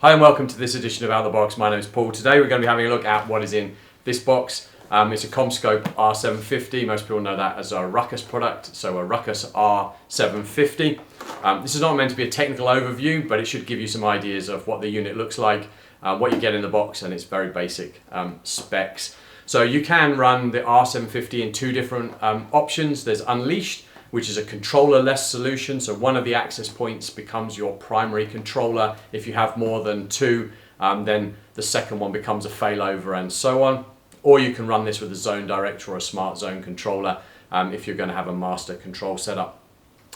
Hi and welcome to this edition of Out of the Box. My name is Paul. Today we're going to be having a look at what is in this box. It's a CommScope R750. Most people know that as a Ruckus product, so a Ruckus R750. This is not meant to be a technical overview, but it should give you some ideas of what the unit looks like, what you get in the box, and its very basic specs. So you can run the R750 in two different options. There's Unleashed, which is a controller-less solution. So one of the access points becomes your primary controller. If you have more than two, then the second one becomes a failover and so on. Or you can run this with a zone director or a smart zone controller if you're going to have a master control setup.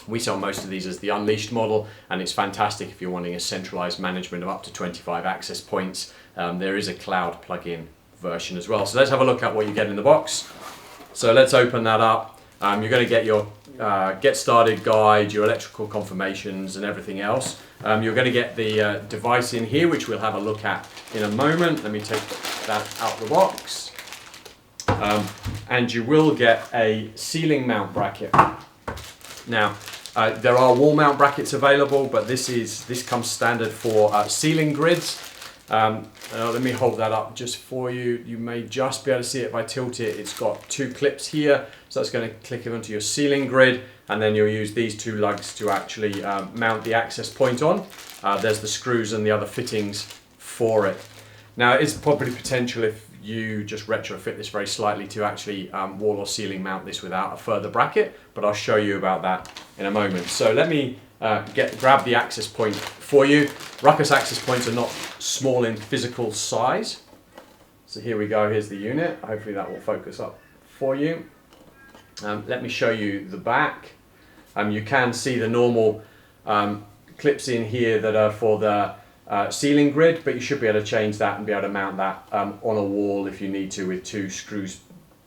We sell most of these as the Unleashed model, and it's fantastic if you're wanting a centralized management of up to 25 access points. There is a cloud plug-in version as well. So let's have a look at what you get in the box. So let's open that up. You're going to get your get started guide, your electrical confirmations and everything else. You're going to get the device in here, which we'll have a look at in a moment. Let me take that out of the box. And you will get a ceiling mount bracket. Now, there are wall mount brackets available, but this comes standard for ceiling grids. Let me hold that up just for you. You may just be able to see it if I tilt it. It's got two clips here, so that's going to click onto your ceiling grid, and then you'll use these two lugs to actually mount the access point on. There's the screws and the other fittings for it. Now, it's probably potential if you just retrofit this very slightly to actually wall or ceiling mount this without a further bracket, but I'll show you about that in a moment. So let me grab the access point for you. Ruckus access points are not small in physical size. So here we go, here's the unit. Hopefully that will focus up for you. Let me show you the back. You can see the normal clips in here that are for the ceiling grid, but you should be able to change that and be able to mount that on a wall if you need to, with two screws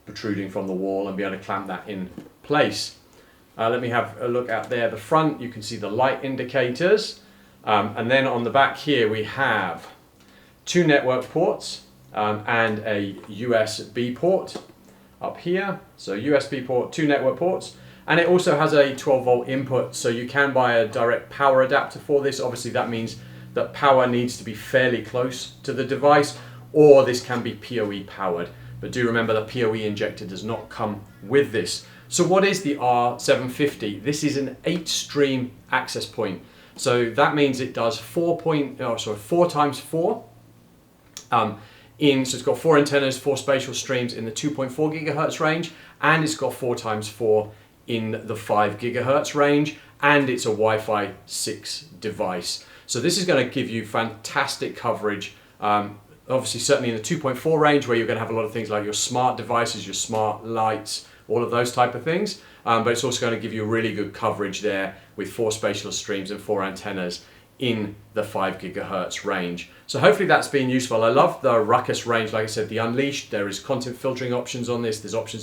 protruding from the wall, and be able to clamp that in place. Let me have a look at there. The front, you can see the light indicators. And then on the back here, we have two network ports and a USB port up here. So USB port, two network ports. And it also has a 12-volt input, so you can buy a direct power adapter for this. Obviously, that means that power needs to be fairly close to the device, or this can be PoE powered. But do remember the PoE injector does not come with this. So what is the R750? This is an 8-stream access point. So that means it does 4 times 4. So it's got 4 antennas, 4 spatial streams in the 2.4 gigahertz range, and it's got 4 times 4 in the 5 gigahertz range, and it's a Wi-Fi 6 device. So this is going to give you fantastic coverage. Obviously, certainly in the 2.4 range, where you're going to have a lot of things like your smart devices, your smart lights, all of those type of things. But it's also going to give you really good coverage there with 4 spatial streams and 4 antennas in the 5 gigahertz range. So hopefully that's been useful. I love the Ruckus range. Like I said, the Unleashed, there is content filtering options on this. There's options to